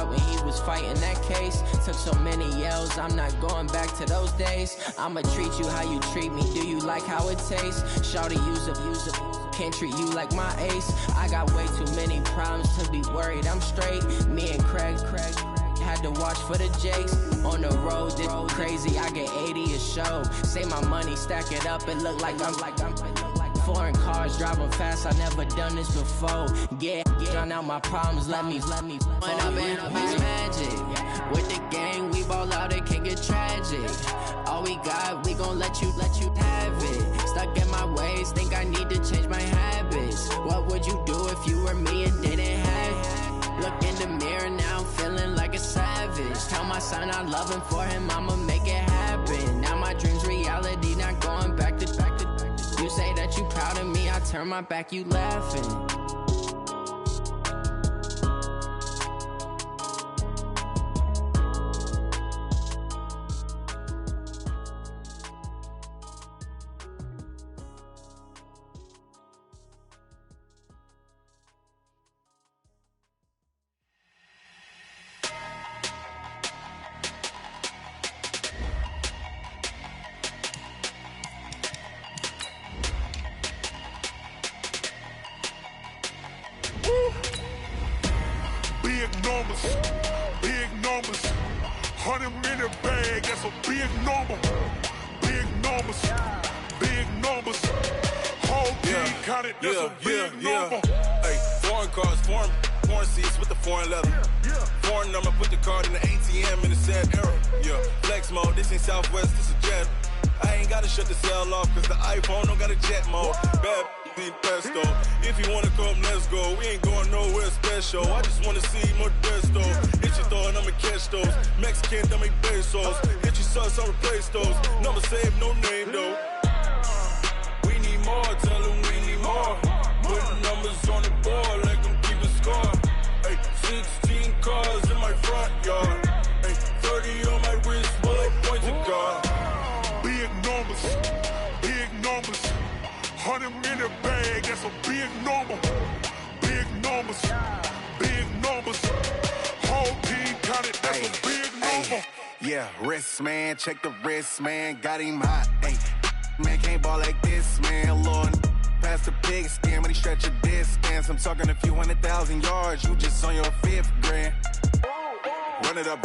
heart when he was fighting that case. Took so many yells, I'm not going back to those days. I'ma treat you how you treat me, do you like how it tastes? Shawty, use up, can't treat you like my ace. I got way too many problems to be worried, I'm straight. Me and Craig had to watch for the Jakes. On the road, this crazy, I get 80 a show. Say my money, stack it up, it look like I'm foreign cars, driving fast, I never done this before. Get drown out my problems, let me When I've been magic. With the gang, we ball out, it can get tragic. All we got, we gon' let you have it. Stuck in my ways, think I need to change my habits. What would you do if you were me and didn't have it? Look in the mirror now, I'm feeling like a savage. Tell my son I love him, for him I'ma make it happen. Now my dream's reality, not going back to. You say that you proud of me, I turn my back, you laughing. Big numbers, 100 in a bag, that's a big number. Big numbers, whole team counted, that's a big number. Hey, foreign cars, foreign seats with the foreign leather. Foreign number, put the card in the ATM in the sad era. Yeah, flex mode, this ain't Southwest, this a jet. I ain't gotta shut the cell off, cause the iPhone don't got a jet mode. Bad need pesto. If you wanna come, let's go. We ain't going nowhere special. I just wanna see Modesto. Hit your throw and I'ma catch those. Mexican, that make pesos. Hit your sauce, I'll replace those. Number saved, no name though. We need more, tell them we need more. Putting numbers on the board, let them keep a score. Hey, 16 cars in my front yard. Hey, 30 on my wrist, bullet points of God. Big numbers, 100 in a bag, that's a big number. Big numbers, whole team counted, that's a big number. Yeah, wrist man, check the wrist man, got him hot. Ay, man can't ball like this, man. Lord, past the pig skin when he stretch a distance. I'm talking a few 100,000 yards, you just on your 5th grand. Run it up,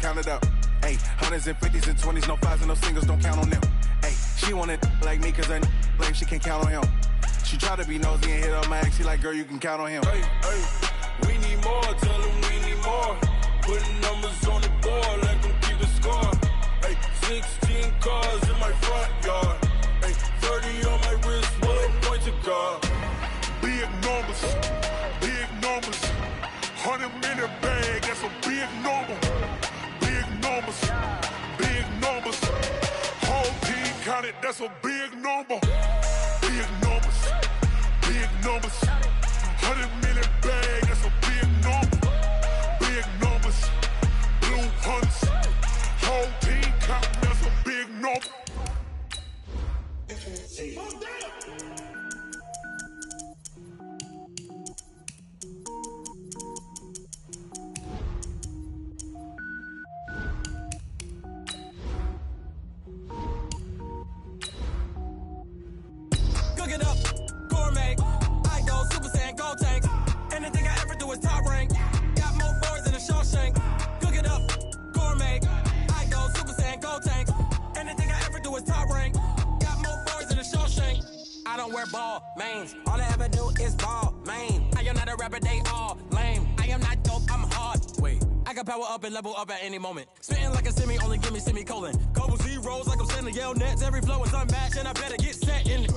count it up. Ay, hundreds and 50s and 20s, no 5s and no singles, don't count on them. Ay, she want it like me, cause her lame, she can't count on him. She try to be nosy and hit up my ex, she like, girl, you can count on him. Hey, we need more, tell them we need more. Putting numbers on the board, let them keep a score. Hey, 16 cars in my front yard. Hey, 30 on my wrist, bullet points of God. Big numbers, 100 in a bag, that's a big number. Big numbers, whole team counted, that's a big number. Big numbers, 100 in a bag, that's a big number. Big numbers, blue hunts, whole team counting, that's a big number. Cook it up, gourmet. I go Super Saiyan, gold tank. Anything I ever do is top rank. Got more boys than a Shawshank. Cook it up, gourmet. I go Super Saiyan, gold tank. Anything I ever do is top rank. Got more boys than a Shawshank. I don't wear ball mains. All I ever do is ball main. I am not a rapper, they all lame. I am not dope, I'm hard. Wait, I can power up and level up at any moment. Spitting like a semi, only give me semicolon. Couple zeros like I'm sending yell nets. Every flow is unmatched and I better get set in.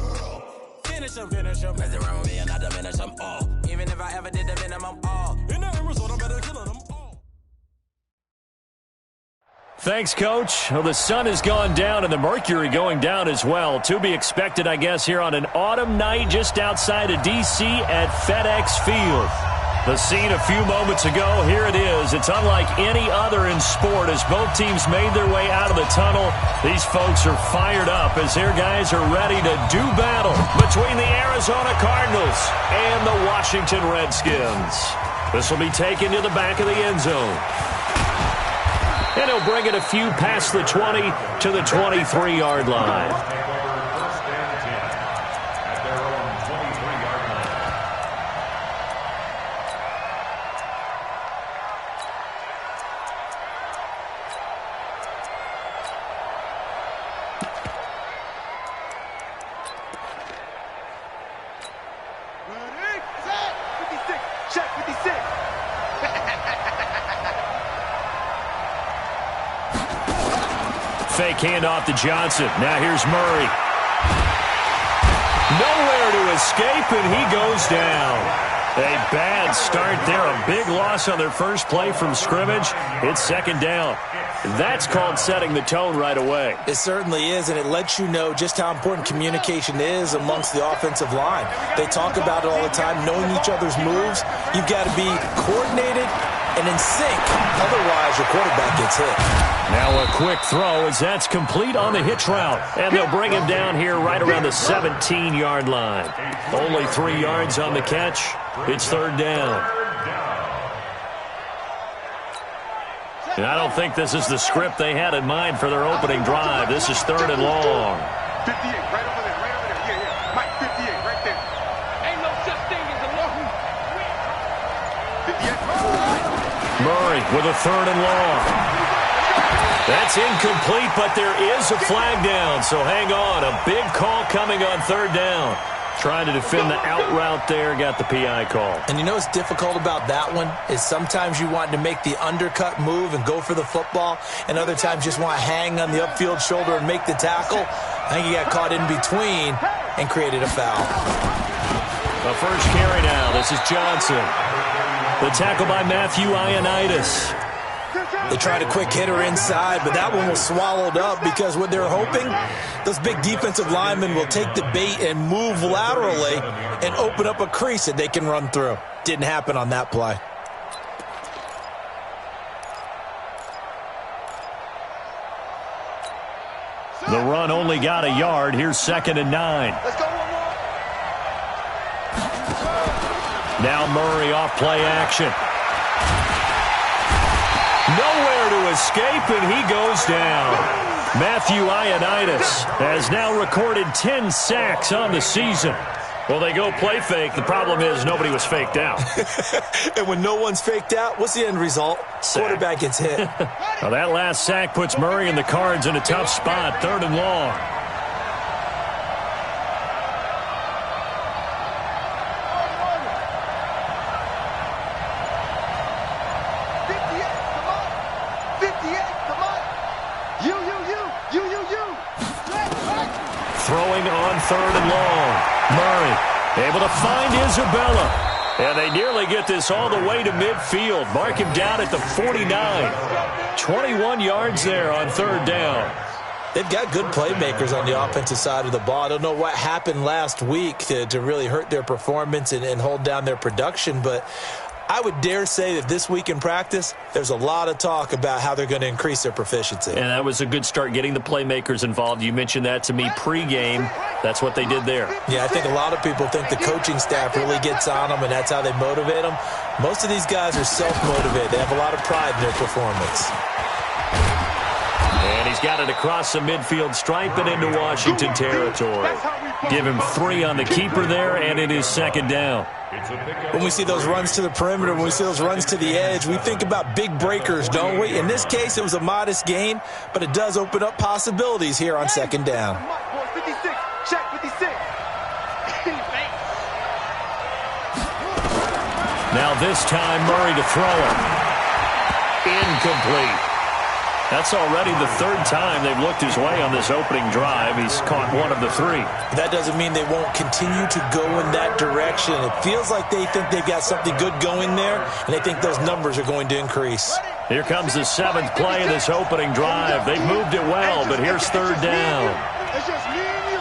Finish him. Mess around with me and I diminish them all. Even if I ever did the minimum, all. In the end result, I'm better killing them all. Thanks, Coach. Well, the sun has gone down and the mercury going down as well. To be expected, I guess, here on an autumn night just outside of D.C. at FedEx Field. The scene a few moments ago, here it is. It's unlike any other in sport as both teams made their way out of the tunnel. These folks are fired up as their guys are ready to do battle between the Arizona Cardinals and the Washington Redskins. This will be taken to the back of the end zone. And he'll bring it a few past the 20 to the 23-yard line. Fake handoff to Johnson. Now here's Murray. Nowhere to escape, and he goes down. A bad start there. A big loss on their first play from scrimmage. It's second down. That's called setting the tone right away. It certainly is, and it lets you know just how important communication is amongst the offensive line. They talk about it all the time, knowing each other's moves. You've got to be coordinated and in sync. Otherwise, your quarterback gets hit. Now a quick throw as that's complete on the hitch route. And they'll bring him down here right around the 17-yard line. Only 3 yards on the catch. It's third down. And I don't think this is the script they had in mind for their opening drive. This is third and long. 58, right over there, right over there. Yeah. Mike, 58, right there. Ain't no such thing as a long. 58. Murray with a third and long. That's incomplete, but there is a flag down, so hang on. A big call coming on third down. Trying to defend the out route there, got the PI call. And you know what's difficult about that one is sometimes you want to make the undercut move and go for the football, and other times just want to hang on the upfield shoulder and make the tackle. I think he got caught in between and created a foul. The first carry now. This is Johnson. The tackle by Matthew Ioannidis. They tried a quick hitter inside, but that one was swallowed up because what they're hoping, those big defensive linemen will take the bait and move laterally and open up a crease that they can run through. Didn't happen on that play. The run only got a yard. Here's second and 9. Let's go one more. Now Murray off play action. Nowhere to escape, and he goes down. Matthew Ioannidis has now recorded 10 sacks on the season. Well, they go play fake. The problem is nobody was faked out. And when no one's faked out, what's the end result? Sack. Quarterback gets hit. Well, that last sack puts Murray and the Cards in a tough spot, third and long. Throwing on third and long. Murray able to find Isabella. And they nearly get this all the way to midfield. Mark him down at the 49. 21 yards there on third down. They've got good playmakers on the offensive side of the ball. I don't know what happened last week to really hurt their performance and hold down their production, but I would dare say that this week in practice, there's a lot of talk about how they're going to increase their proficiency. And that was a good start, getting the playmakers involved. You mentioned that to me pregame. That's what they did there. Yeah, I think a lot of people think the coaching staff really gets on them, and that's how they motivate them. Most of these guys are self-motivated. They have a lot of pride in their performance. And he's got it across the midfield stripe and into Washington territory. Give him 3 on the keeper there, and it is second down. When we see those runs to the perimeter, when we see those runs to the edge, we think about big breakers, don't we? In this case, it was a modest gain, but it does open up possibilities here on second down. 56, check 56. Now this time, Murray to throw it. Incomplete. That's already the third time they've looked his way on this opening drive. He's caught 1 of the 3. That doesn't mean they won't continue to go in that direction. It feels like they think they've got something good going there, and they think those numbers are going to increase. Here comes the 7th play of this opening drive. They've moved it well, but here's third down. It's just me and you.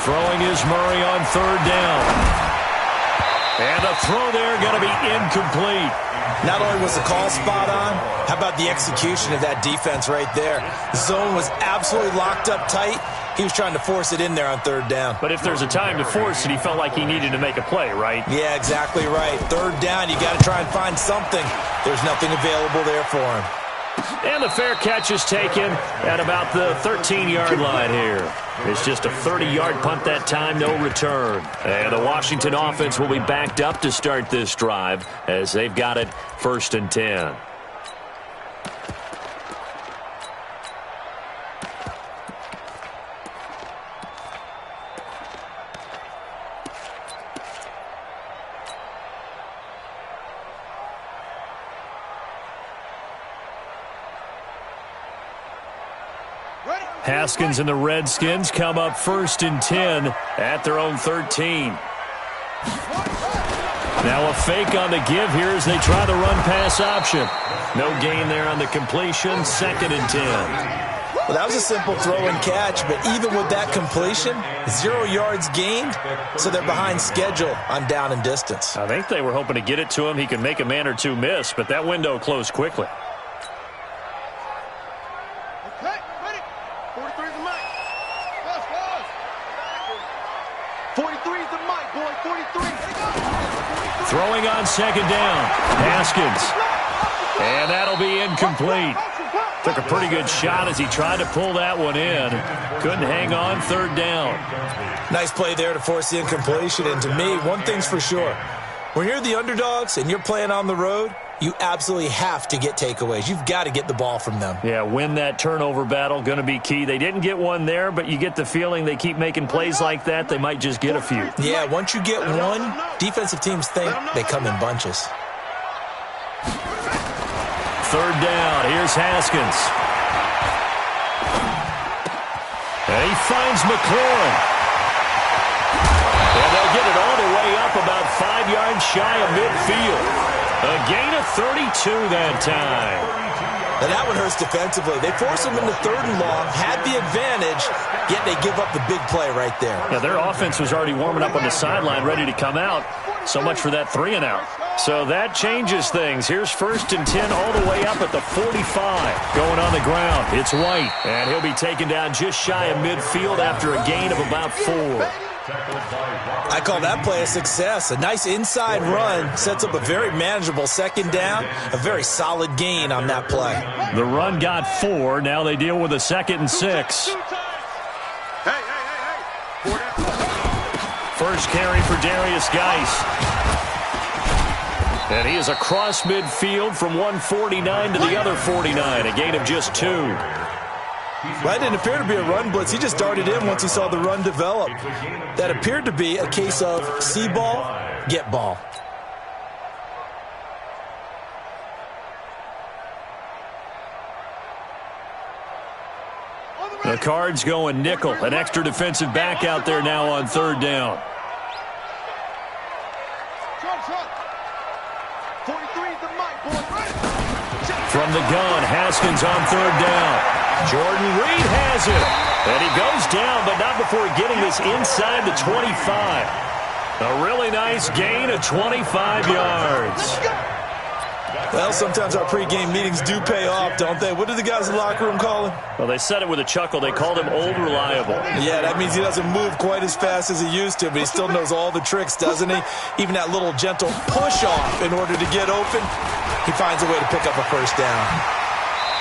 Throwing is Murray on third down. And the throw there going to be incomplete. Not only was the call spot on, how about the execution of that defense right there? The zone was absolutely locked up tight. He was trying to force it in there on third down. But if there's a time to force it, he felt like he needed to make a play, right? Yeah, exactly right. Third down, you got to try and find something. There's nothing available there for him. And the fair catch is taken at about the 13-yard line here. It's just a 30-yard punt that time, no return. And the Washington offense will be backed up to start this drive as they've got it 1st and 10. Haskins and the Redskins come up 1st and 10 at their own 13. Now a fake on the give here as they try the run-pass option. No gain there on the completion, 2nd and 10. Well, that was a simple throw and catch, but even with that completion, 0 yards gained, so they're behind schedule on down and distance. I think they were hoping to get it to him. He could make a man or two miss, but that window closed quickly. Throwing on 2nd down, Haskins. And that'll be incomplete. Took a pretty good shot as he tried to pull that one in. Couldn't hang on, 3rd down. Nice play there to force the incompletion. And to me, one thing's for sure. When you're the underdogs and you're playing on the road, you absolutely have to get takeaways. You've got to get the ball from them. Yeah, win that turnover battle, going to be key. They didn't get one there, but you get the feeling they keep making plays like that, they might just get a few. Yeah, once you get one, defensive teams think they come in bunches. 3rd down, here's Haskins. And he finds McLaurin. And they'll get it all the way up about 5 yards shy of midfield. A gain of 32 that time. Now that one hurts defensively. They force him into 3rd and long, had the advantage, yet they give up the big play right there. Yeah, their offense was already warming up on the sideline, ready to come out. So much for that 3 and out. So that changes things. Here's 1st and 10 all the way up at the 45. Going on the ground, it's White. And he'll be taken down just shy of midfield after a gain of about 4. I call that play a success. A nice inside run sets up a very manageable 2nd down. A very solid gain on that play. The run got 4. Now they deal with a 2nd and 6. First carry for Darius Geis. And he is across midfield from 149 to the other 49. A gain of just 2. Well, that didn't appear to be a run blitz. He just darted in once he saw the run develop. That appeared to be a case of see ball, get ball. The Cards going nickel. An extra defensive back out there now on 3rd down. From the gun, Haskins on 3rd down. Jordan Reed has it. And he goes down, but not before getting this inside the 25. A really nice gain of 25 yards. Well, sometimes our pregame meetings do pay off, don't they? What do the guys in the locker room call him? Well, they said it with a chuckle. They called him Old Reliable. Yeah, that means he doesn't move quite as fast as he used to, but he still knows all the tricks, doesn't he? Even that little gentle push-off in order to get open, he finds a way to pick up a 1st down.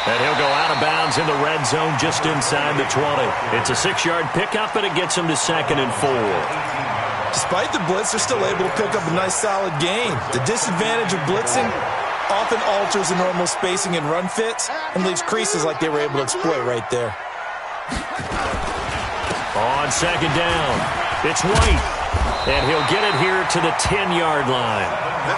And he'll go out of bounds in the red zone just inside the 20. It's a 6-yard pickup, and it gets him to 2nd and 4. Despite the blitz, they're still able to pick up a nice solid gain. The disadvantage of blitzing often alters the normal spacing and run fits and leaves creases like they were able to exploit right there. On 2nd down, it's White. And he'll get it here to the 10-yard line.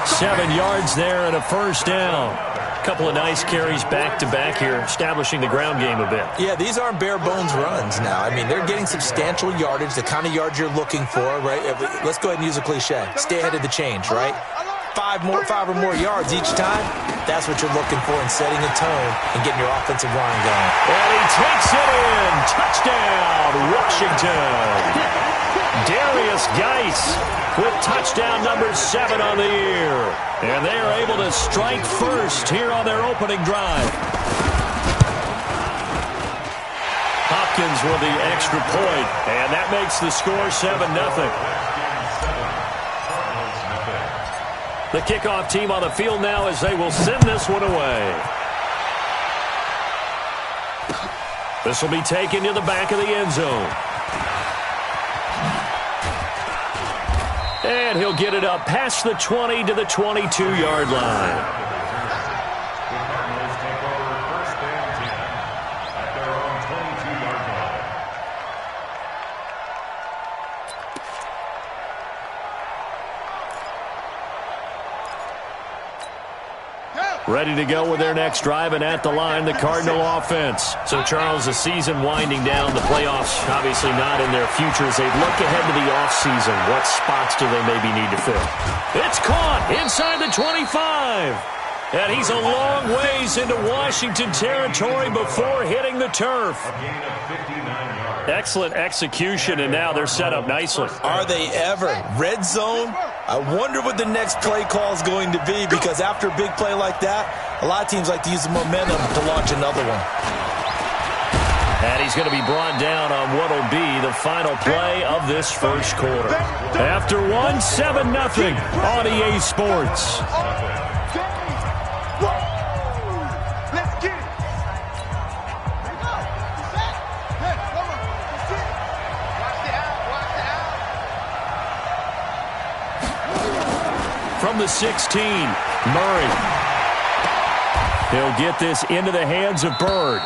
7 yards there and a 1st down. A couple of nice carries back-to-back here, establishing the ground game a bit. Yeah, these aren't bare-bones runs now. I mean, they're getting substantial yardage, the kind of yards you're looking for, right? Let's go ahead and use a cliche. Stay ahead of the change, right? 5 or more yards each time, that's what you're looking for in setting a tone and getting your offensive line going. And he takes it in. Touchdown, Washington. Darius Geis with touchdown number 7 on the year. And they are able to strike first here on their opening drive. Hopkins with the extra point, and that makes the score 7-0. The kickoff team on the field now as they will send this one away. This will be taken to the back of the end zone. And he'll get it up past the 20 to the 22-yard line. Ready to go with their next drive, and at the line, the Cardinal offense. So, Charles, the season winding down, the playoffs obviously not in their future. As they look ahead to the offseason, what spots do they maybe need to fill? It's caught inside the 25. And he's a long ways into Washington territory before hitting the turf. Excellent execution, and now they're set up nicely. Are they ever? Red zone? I wonder what the next play call is going to be, because after a big play like that, a lot of teams like to use the momentum to launch another one. And he's going to be brought down on what will be the final play of this first quarter. After 7-0 on EA Sports. From the 16, Murray. He'll get this into the hands of Bird.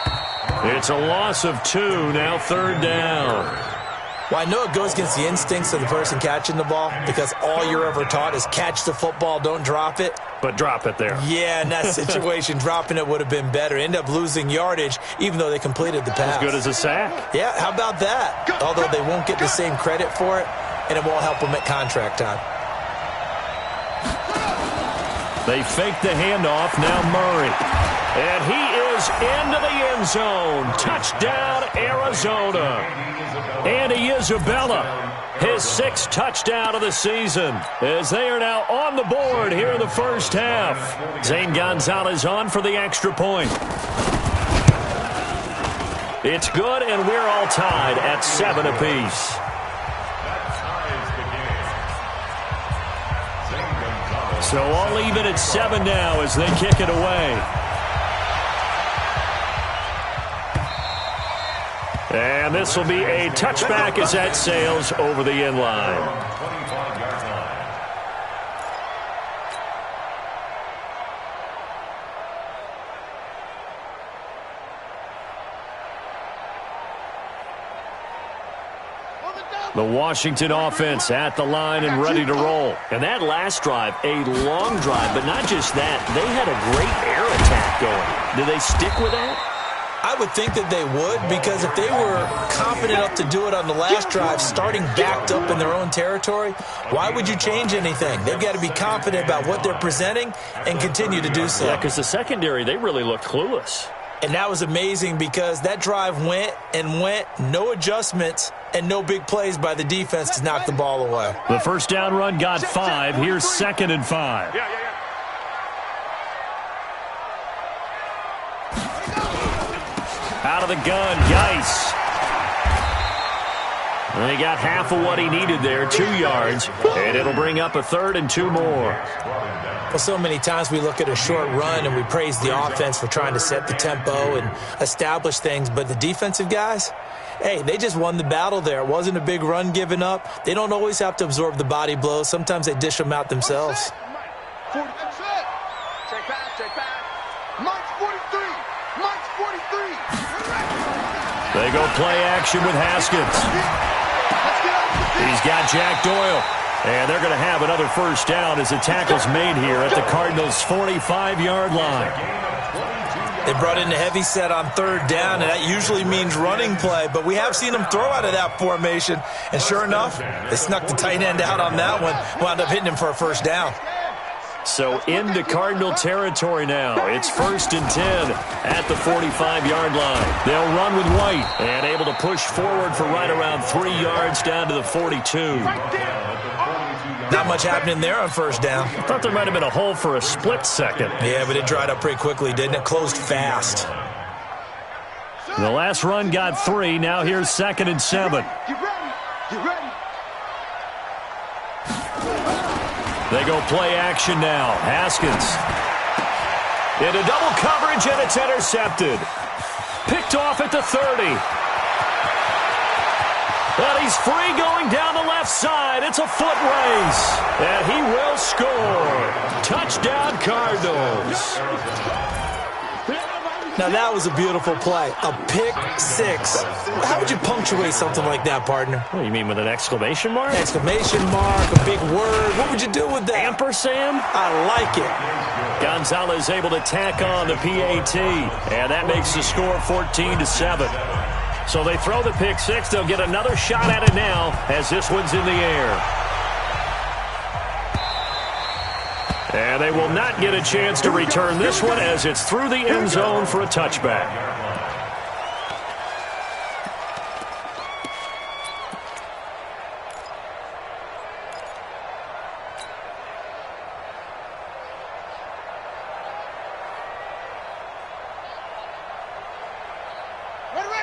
It's a loss of 2, now 3rd down. Well, I know it goes against the instincts of the person catching the ball, because all you're ever taught is catch the football, don't drop it. But drop it there. Yeah, in that situation, dropping it would have been better. End up losing yardage, even though they completed the pass. As good as a sack. Yeah, how about that? Although they won't get the same credit for it, and it won't help them at contract time. They fake the handoff, now Murray. And he is into the end zone. Touchdown, Arizona. Andy Isabella, his 6th touchdown of the season, as they are now on the board here in the first half. Zane Gonzalez on for the extra point. It's good, and we're all tied at 7 apiece. So all even at 7 now as they kick it away. And this will be a touchback as that sails over the end line. The Washington offense at the line and ready to roll. And that last drive, a long drive, but not just that. They had a great air attack going. Do they stick with that? I would think that they would, because if they were confident enough to do it on the last drive, starting backed up in their own territory, why would you change anything? They've got to be confident about what they're presenting and continue to do so. Yeah, because the secondary, they really looked clueless. And that was amazing, because that drive went and went, no adjustments, and no big plays by the defense to knock the ball away. The first down run got 5. Here's 2nd and 5. Out of the gun, Geis. And he got half of what he needed there, 2 yards, and it'll bring up a 3rd and 2 more. Well, so many times we look at a short run and we praise the offense for trying to set the tempo and establish things, but the defensive guys, hey, they just won the battle there. It wasn't a big run given up. They don't always have to absorb the body blows. Sometimes they dish them out themselves. Check back. March 43. March 43. They go play action with Haskins. He's got Jack Doyle. And they're going to have another first down as the tackle's made here at the Cardinals' 45-yard line. They brought in a heavy set on 3rd down, and that usually means running play, but we have seen them throw out of that formation. And sure enough, they snuck the tight end out on that one, wound up hitting him for a first down. So into Cardinal territory now. It's 1st and 10 at the 45-yard line. They'll run with White and able to push forward for right around 3 yards down to the 42. Not much happening there on first down. I thought there might have been a hole for a split second. Yeah, but it dried up pretty quickly, didn't it? Closed fast. The last run got 3. Now here's 2nd and 7. Get ready. They go play action now. Haskins. Into double coverage, and it's intercepted. Picked off at the 30. And he's free going down the left side. It's a foot race. And he will score. Touchdown, Cardinals. Now, that was a beautiful play. A pick six. How would you punctuate something like that, partner? What do you mean, with an exclamation mark? Exclamation mark, a big word. What would you do with that? Ampersand? I like it. Gonzalez able to tack on the PAT. And that makes the score 14-7. So they throw the pick six. They'll get another shot at it now as this one's in the air. And they will not get a chance to return this one as it's through the end zone for a touchback.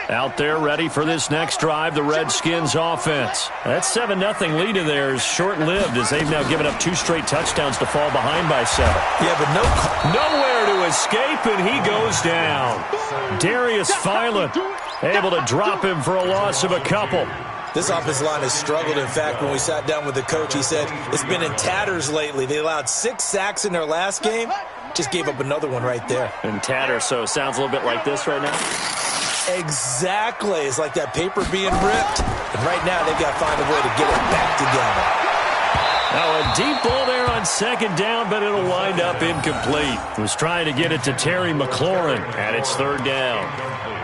Out there ready for this next drive, the Redskins offense. That 7-0 lead of theirs short-lived as they've now given up 2 straight touchdowns to fall behind by 7. Yeah, but nowhere to escape, and he goes down. Darius Philon able to drop him for a loss of a couple. This offensive line has struggled. In fact, when we sat down with the coach, he said it's been in tatters lately. They allowed 6 sacks in their last game. Just gave up another one right there. In tatters, so it sounds a little bit like this right now. Exactly. It's like that paper being ripped. And right now, they've got to find a way to get it back together. Now a deep ball there on 2nd down, but it'll wind up incomplete. Was trying to get it to Terry McLaurin, and it's 3rd down.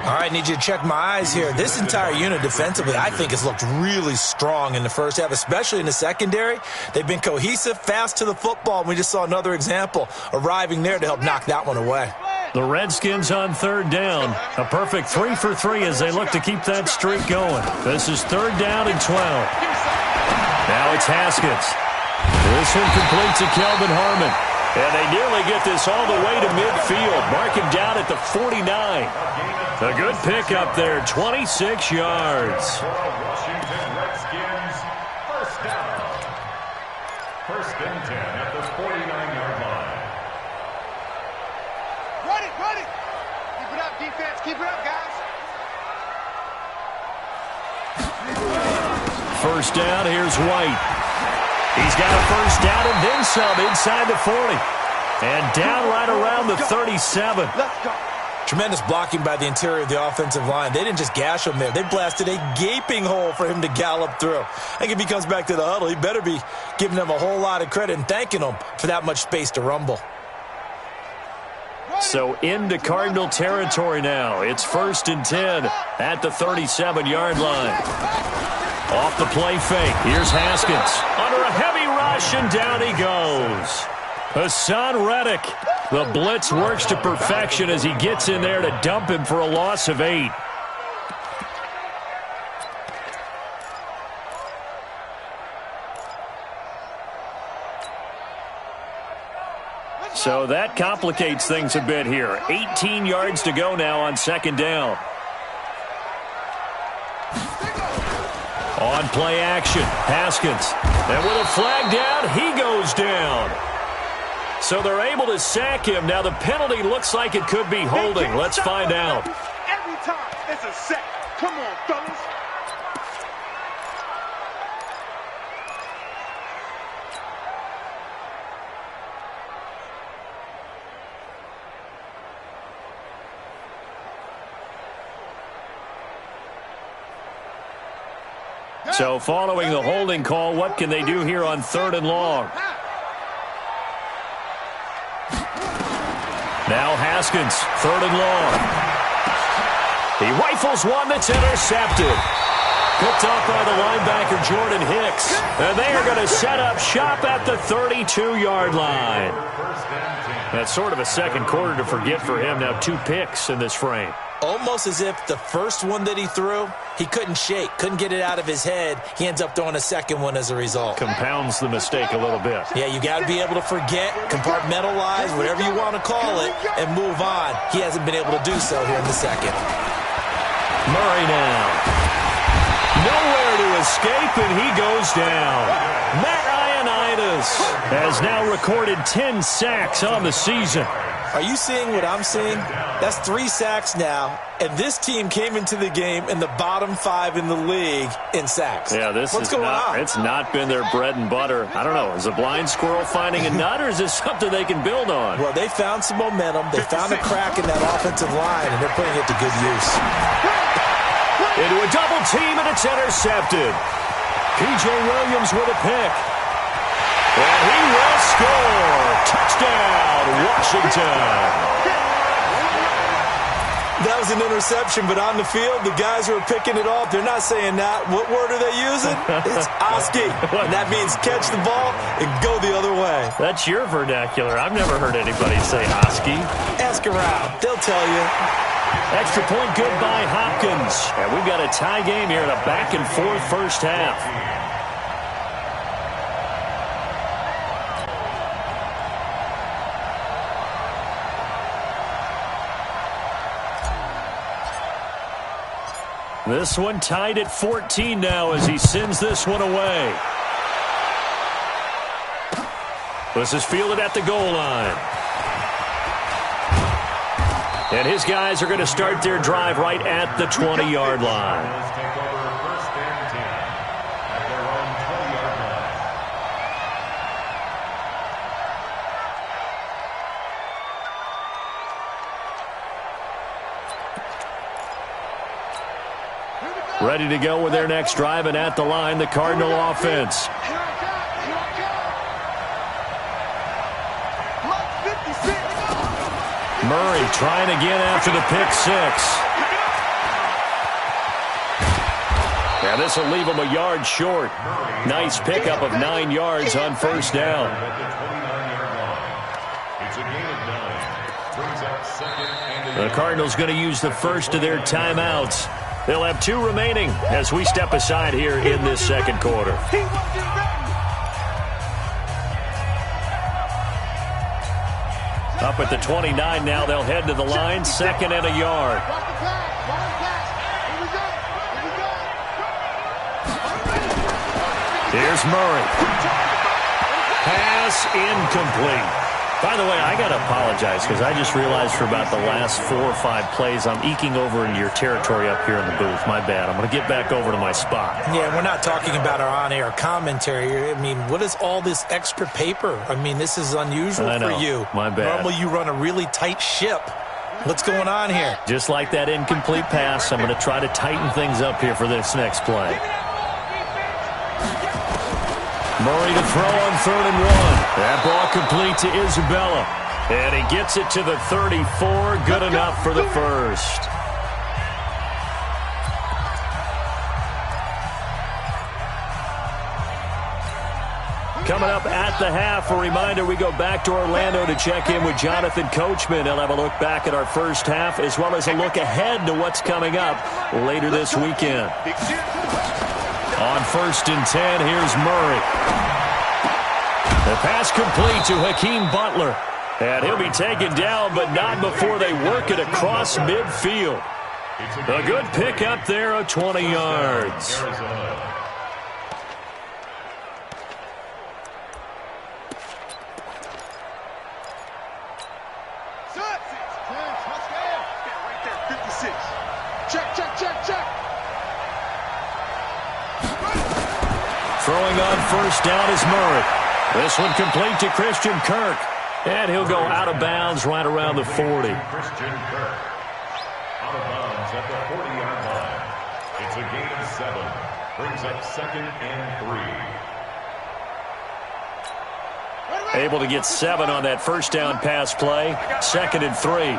All right, need you to check my eyes here. This entire unit defensively, I think, has looked really strong in the first half, especially in the secondary. They've been cohesive, fast to the football, and we just saw another example arriving there to help knock that one away. The Redskins on 3rd down. A perfect 3 for 3 as they look to keep that streak going. This is 3rd down and 12. Now it's Haskins. This one complete to Kelvin Harmon. And they nearly get this all the way to midfield. Mark him down at the 49. A good pickup there, 26 yards. Washington Redskins, 1st down. 1st and 10 at the 49-yard line. Run it. Keep it up, defense. Keep it up, guys. 1st down, here's White. He's got a 1st down and then some inside the 40. And down right around the 37. Let's go. Tremendous blocking by the interior of the offensive line. They didn't just gash him there. They blasted a gaping hole for him to gallop through. I think if he comes back to the huddle, he better be giving them a whole lot of credit and thanking them for that much space to rumble. So into Cardinal territory now. It's 1st and 10 at the 37-yard line. Off the play fake. Here's Haskins. Under a heavy rush, and down he goes. Hassan Reddick. The blitz works to perfection as he gets in there to dump him for a loss of 8. So that complicates things a bit here. 18 yards to go now on 2nd down. On play action, Haskins. And with a flag down, he goes down. So they're able to sack him. Now the penalty looks like it could be holding. Let's find out. Every time it's a sack. Come on, fellas. So following the holding call, what can they do here on 3rd and long? Now Haskins, 3rd and long. He rifles one that's intercepted. Picked off by the linebacker, Jordan Hicks. And they are going to set up shop at the 32-yard line. That's sort of a second quarter to forget for him. Now 2 picks in this frame. Almost as if the first one that he threw, he couldn't shake, couldn't get it out of his head. He ends up throwing a second one as a result. Compounds the mistake a little bit. Yeah, you got to be able to forget, compartmentalize, whatever you want to call it, and move on. He hasn't been able to do so here in the second. Murray now. Nowhere to escape, and he goes down. Matt Ioannidis has now recorded 10 sacks on the season. Are you seeing what I'm seeing? That's 3 sacks now, and this team came into the game in the bottom 5 in the league in sacks. Yeah, what's going on? It's not been their bread and butter. I don't know. Is a blind squirrel finding a nut, or is this something they can build on? Well, they found some momentum. They found a crack in that offensive line, and they're putting it to good use. Into a double team, and it's intercepted. P.J. Williams with a pick. And he will score. Touchdown, Washington. That was an interception, but on the field, the guys who are picking it off, they're not saying that. What word are they using? It's Oski. And that means catch the ball and go the other way. That's your vernacular. I've never heard anybody say Oski. Ask around. They'll tell you. Extra point good by Hopkins. And we've got a tie game here in a back-and-forth first half. This one tied at 14 now as he sends this one away. This is fielded at the goal line. And his guys are going to start their drive right at the 20-yard line. Ready to go with their next drive, and at the line, the Cardinal offense. Murray trying again after the pick 6. Yeah, this will leave him a yard short. Nice pickup of 9 yards on first down. The Cardinals going to use the first of their timeouts. They'll have 2 remaining as we step aside here in this second quarter. Up at the 29 now, they'll head to the line, 2nd and a yard. Here's Murray. Pass incomplete. By the way, I got to apologize because I just realized for about the last 4 or 5 plays, I'm eking over into your territory up here in the booth. My bad. I'm going to get back over to my spot. Yeah, we're not talking about our on-air commentary. I mean, what is all this extra paper? I mean, this is unusual for you. My bad. Normally you run a really tight ship. What's going on here? Just like that incomplete pass, I'm going to try to tighten things up here for this next play. Murray to throw on 3rd and 1. That ball complete to Isabella. And he gets it to the 34. Good enough for the first. Coming up at the half, a reminder, we go back to Orlando to check in with Jonathan Coachman. He'll have a look back at our first half as well as a look ahead to what's coming up later this weekend. On 1st and 10, here's Murray. The pass complete to Hakeem Butler. And he'll be taken down, but not before they work it across midfield. A good pick up there of 20 yards. Throwing on 1st down is Murray. This one complete to Christian Kirk. And he'll go out of bounds right around the 40. Christian Kirk out of bounds at the 40-yard line. It's a gain of 7. Brings up 2nd and 3. Able to get 7 on that first down pass play. 2nd and 3.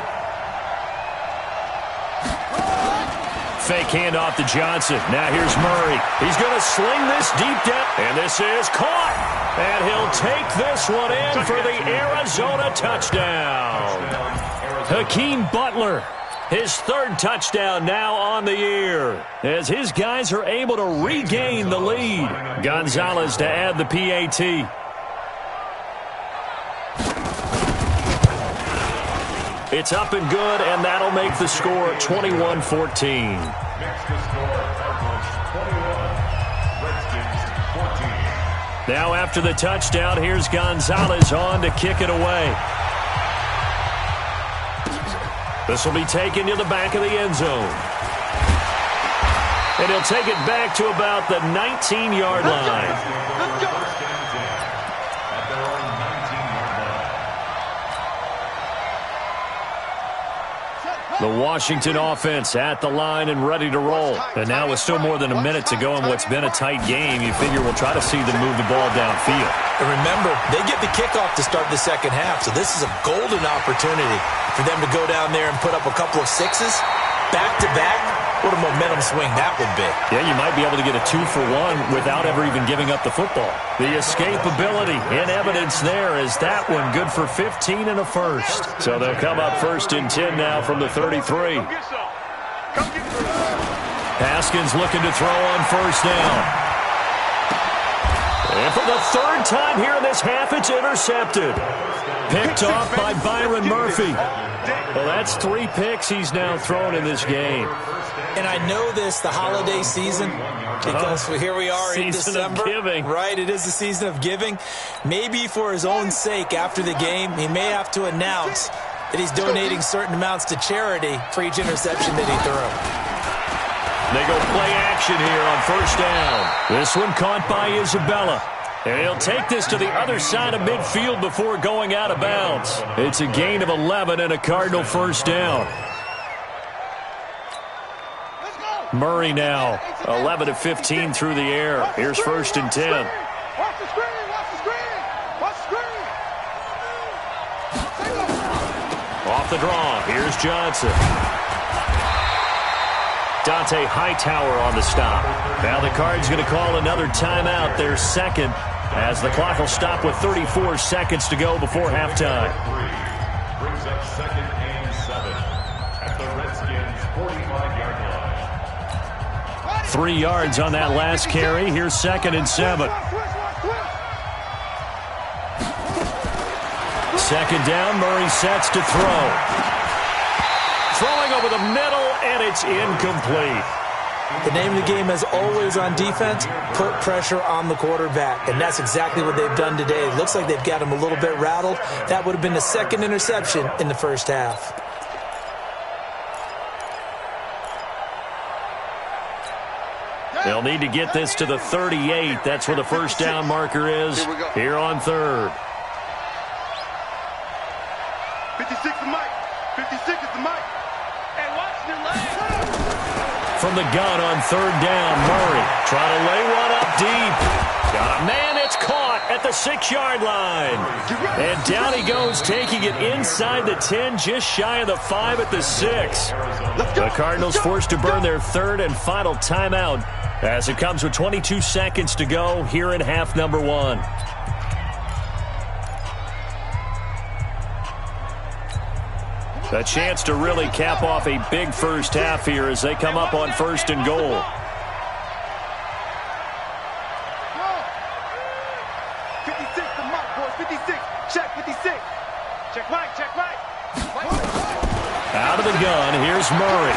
fake handoff to Johnson. Now here's Murray. He's going to sling this deep down. And this is caught. And he'll take this one in for the Arizona touchdown. Hakeem Butler, his third touchdown now on the year, as his guys are able to regain the lead. Gonzalez to add the PAT. It's up and good, and that'll make the score 21-14. Next to score, Cardinals 21, Redskins 14. Now after the touchdown, here's Gonzalez on to kick it away. This will be taken to the back of the end zone. And he'll take it back to about the 19-yard line. Let's go. At their own 19-yard line. The Washington offense at the line and ready to roll. And now with still more than a minute to go in what's been a tight game, you figure we'll try to see them move the ball downfield. And remember, they get the kickoff to start the second half, so this is a golden opportunity for them to go down there and put up a couple of sixes back-to-back. What a momentum swing that would be. Yeah, you might be able to get a 2-for-1 without ever even giving up the football. The escapability in evidence there is that one good for 15 and a first. So they'll come up 1st and 10 now from the 33. Haskins looking to throw on 1st down. And for the 3rd time here in this half, it's intercepted. Picked off by Byron Murphy. Well, that's 3 picks he's now thrown in this game. And I know this, the holiday season, because here we are in December. Season of giving. Right, it is the season of giving. Maybe for his own sake after the game, he may have to announce that he's donating certain amounts to charity for each interception that he threw. They go play action here on 1st down. This one caught by Isabella. And he'll take this to the other side of midfield before going out of bounds. It's a gain of 11 and a Cardinal 1st down. Murray now, 11 of 15 through the air. Here's 1st and 10. Watch the screen, watch the screen, watch the screen. Off the draw, here's Johnson. Dante Hightower on the stop. Now the Cards going to call another timeout, their 2nd, as the clock will stop with 34 seconds to go before halftime. Brings up 2nd and 7 at the Redskins' 45-yard line. 3 yards on that last carry. Here's 2nd and 7. 2nd down, Murray sets to throw. Throwing over the middle, and it's incomplete. The name of the game, as always on defense, put pressure on the quarterback. And that's exactly what they've done today. It looks like they've got him a little bit rattled. That would have been the 2nd interception in the 1st half. They'll need to get this to the 38. That's where the 1st down marker is here on 3rd. 56 is Mike. 56 is the Mike. Hey, watch the leg. From the gun on 3rd down, Murray trying to lay one up deep. Got a man, it's caught at the 6-yard line. And down he goes, taking it inside the 10, just shy of the 5 at the 6. The Cardinals forced to burn their 3rd and final timeout as it comes with 22 seconds to go here in half number 1. A chance to really cap off a big 1st half here as they come up on 1st and goal. 56 the mark, boys. 56. Check 56. Check right, check right. Out of the gun, here's Murray.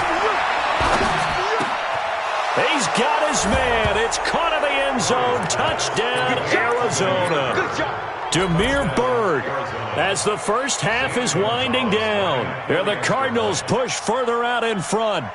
He's got his man. It's caught in the end zone. Touchdown, Arizona. Good job. Demir Bird, as the 1st half is winding down. And the Cardinals push further out in front.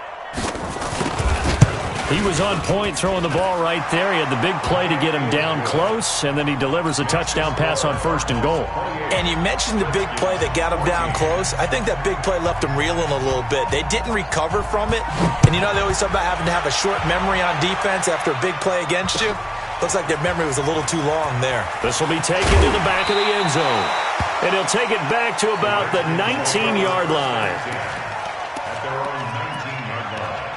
He was on point throwing the ball right there. He had the big play to get him down close, and then he delivers a touchdown pass on 1st and goal. And you mentioned the big play that got him down close. I think that big play left him reeling a little bit. They didn't recover from it. And you know, they always talk about having to have a short memory on defense after a big play against you. Looks like their memory was a little too long there. This will be taken to the back of the end zone. And he'll take it back to about the 19-yard line. At their own 19-yard line.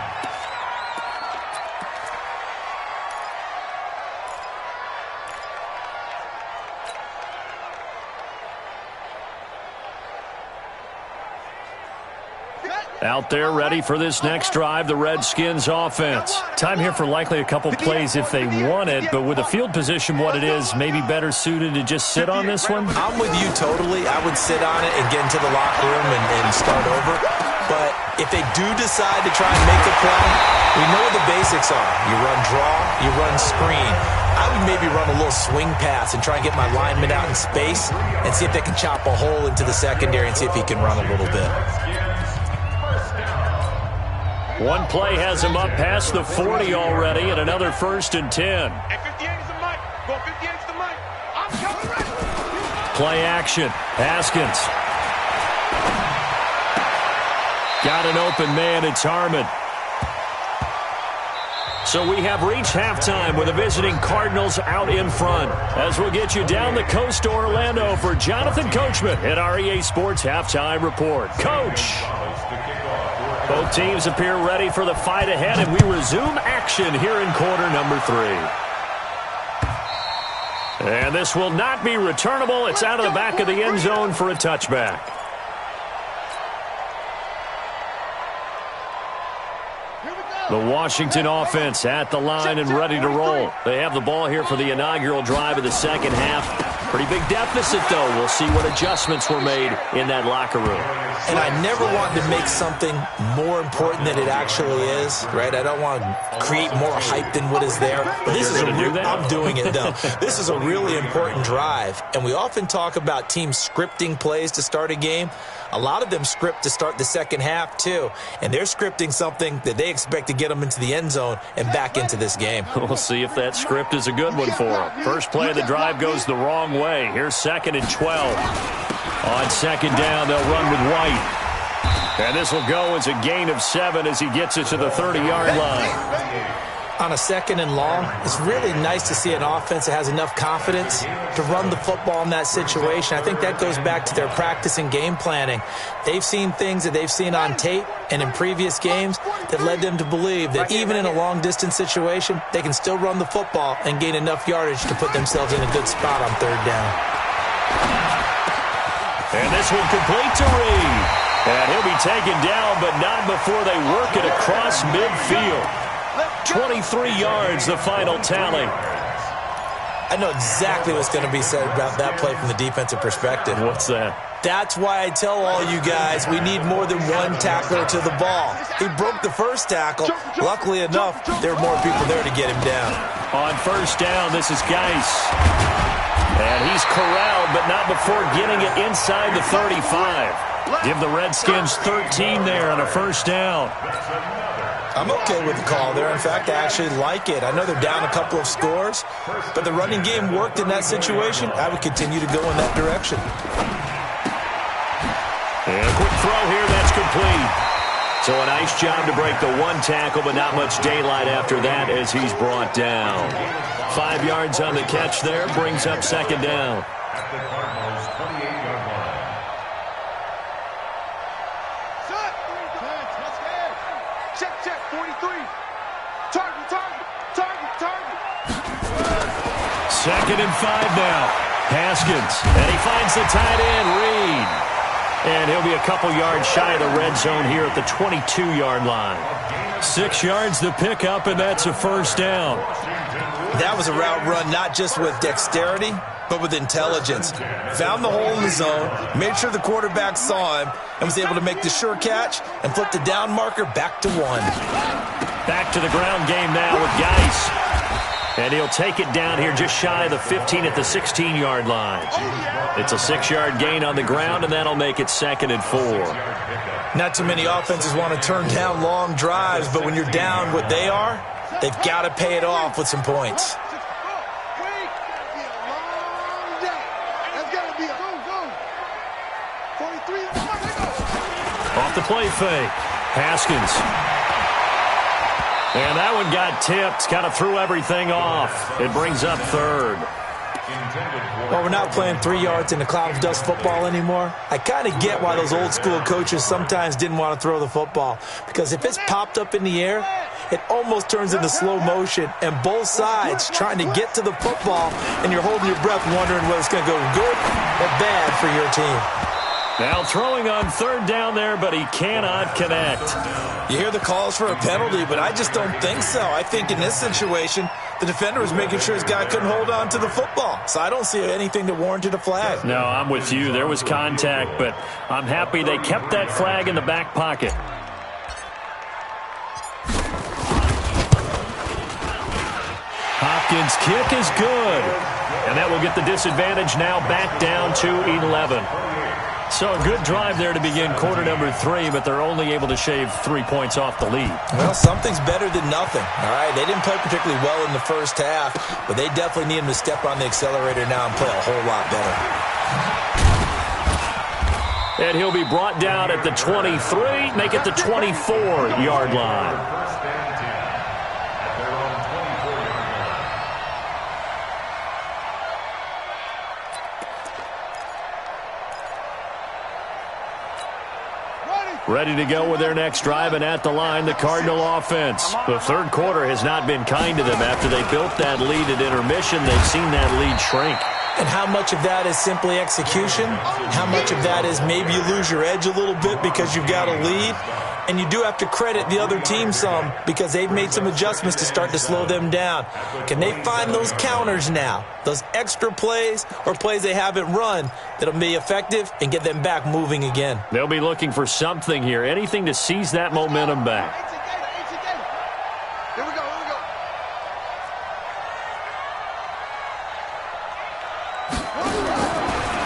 Out there ready for this next drive, the Redskins offense. Time here for likely a couple plays if they want it, but with the field position what it is, maybe better suited to just sit on this one? I'm with you totally. I would sit on it and get into the locker room and start over. But if they do decide to try and make a play, we know what the basics are. You run draw, you run screen. I would maybe run a little swing pass and try and get my lineman out in space and see if they can chop a hole into the secondary and see if he can run a little bit. One play has him up past the 40 already, and another 1st and 10. Play action. Haskins. Got an open man. It's Harmon. So we have reached halftime with the visiting Cardinals out in front. As we'll get you down the coast to Orlando for Jonathan Coachman at our EA Sports Halftime Report. Coach. Both teams appear ready for the fight ahead, and we resume action here in quarter number 3. And this will not be returnable. It's out of the back of the end zone for a touchback. The Washington offense at the line and ready to roll. They have the ball here for the inaugural drive of the second half. Pretty big deficit, though. We'll see what adjustments were made in that locker room. And I never want to make something more important than it actually is, right? I don't want to create more hype than what is there. But this is I'm doing it, though. This is a really important drive. And we often talk about teams scripting plays to start a game. A lot of them script to start the second half, too. And they're scripting something that they expect to get them into the end zone and back into this game. We'll see if that script is a good one for them. First play of the drive goes the wrong way. Here's 2nd and 12. On 2nd down, they'll run with White. And this will go as a gain of 7 as he gets it to the 30-yard line. On a 2nd and long, it's really nice to see an offense that has enough confidence to run the football in that situation. I think that goes back to their practice and game planning. They've seen things that they've seen on tape and in previous games that led them to believe that even in a long-distance situation, they can still run the football and gain enough yardage to put themselves in a good spot on 3rd down. And this one complete to Reed. And he'll be taken down, but not before they work it across midfield. 23 yards, the final tally. I know exactly what's going to be said about that play from the defensive perspective. What's that? That's why I tell all you guys we need more than one tackler to the ball. He broke the first tackle. Luckily enough, there were more people there to get him down. On 1st down, this is Geis. And he's corralled, but not before getting it inside the 35. Give the Redskins 13 there on a 1st down. I'm okay with the call there. In fact, I actually like it. I know they're down a couple of scores, but the running game worked in that situation. I would continue to go in that direction. And a quick throw here, that's complete. So a nice job to break the one tackle, but not much daylight after that as he's brought down. 5 yards on the catch there, brings up 2nd down. At the Cardinals' 28-yard line. Check, 43. Target. 2nd and 5 now. Haskins, and he finds the tight end, Reed. And he'll be a couple yards shy of the red zone here at the 22-yard line. 6 yards to pick up, and that's a 1st down. That was a route run not just with dexterity, but with intelligence. Found the hole in the zone, made sure the quarterback saw him, and was able to make the sure catch and flip the down marker back to 1. Back to the ground game now with Geis. And he'll take it down here just shy of the 15 at the 16-yard line. It's a 6-yard gain on the ground, and that'll make it 2nd and 4. Not too many offenses want to turn down long drives, but when you're down what they are, they've got to pay it off with some points. Off the play fake. Haskins. And that one got tipped. Kind of threw everything off. It brings up 3rd. Well, we're not playing 3 yards in a cloud of dust football anymore. I kind of get why those old school coaches sometimes didn't want to throw the football. Because if it's popped up in the air, it almost turns into slow motion. And both sides trying to get to the football, and you're holding your breath wondering whether it's going to go good or bad for your team. Now throwing on third down there, but he cannot connect. You hear the calls for a penalty, but I just don't think so. I think in this situation, the defender was making sure his guy couldn't hold on to the football. So I don't see anything that warranted a flag. No, I'm with you. There was contact, but I'm happy they kept that flag in the back pocket. Hopkins' kick is good. And that will get the disadvantage now back down to 11. So a good drive there to begin quarter number 3, but they're only able to shave 3 points off the lead. Well, something's better than nothing. All right, they didn't play particularly well in the first half, but they definitely need him to step on the accelerator now and play a whole lot better. And he'll be brought down at the 23, make it the 24-yard line. Ready to go with their next drive, and at the line, the Cardinal offense. The third quarter has not been kind to them. After they built that lead at intermission, they've seen that lead shrink. And how much of that is simply execution? How much of that is maybe you lose your edge a little bit because you've got a lead? And you do have to credit the other team some because they've made some adjustments to start to slow them down. Can they find those counters now, those extra plays or plays they haven't run that'll be effective and get them back moving again? They'll be looking for something here, anything to seize that momentum back. Here we go.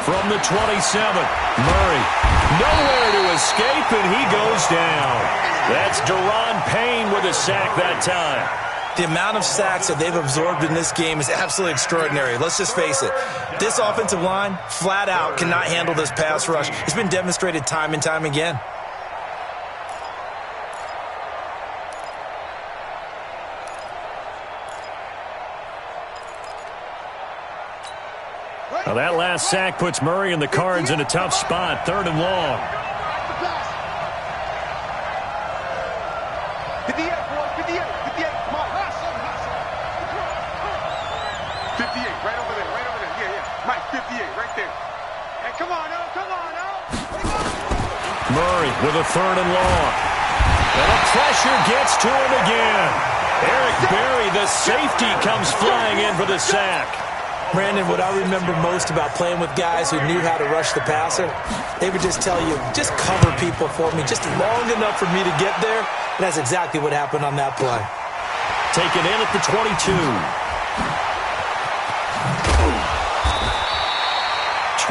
From the 27, Murray. Nowhere to escape, and he goes down. That's Deron Payne with a sack that time. The amount of sacks that they've absorbed in this game is absolutely extraordinary. Let's just face it. This offensive line, flat out, cannot handle this pass rush. It's been demonstrated time and time again. Now that last sack puts Murray and the Cards in a tough spot, 3rd and long. 58, boy, 58, come on. 58, right over there, yeah. Mike, 58, right there. Hey, come on, Murray with a 3rd and long. And the pressure gets to him again. Eric Berry, the safety, comes flying in for the sack. Brandon, what I remember most about playing with guys who knew how to rush the passer, they would just tell you, just cover people for me, just long enough for me to get there. And that's exactly what happened on that play. Taken in at the 22.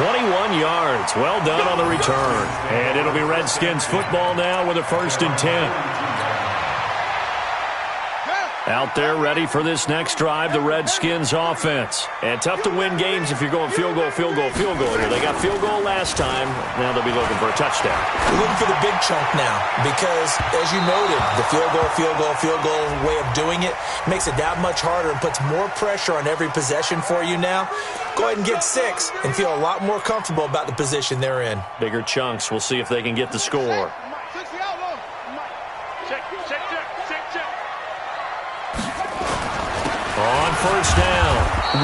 21 yards. Well done on the return. And it'll be Redskins football now with a 1st and 10. Out there ready for this next drive, the Redskins offense. And tough to win games if you're going field goal here. They got field goal last time. Now they'll be looking for a touchdown. They're looking for the big chunk now because, as you noted, the field goal way of doing it makes it that much harder and puts more pressure on every possession for you now. Go ahead and get 6 and feel a lot more comfortable about the position they're in. Bigger chunks. We'll see if they can get the score. On 1st down,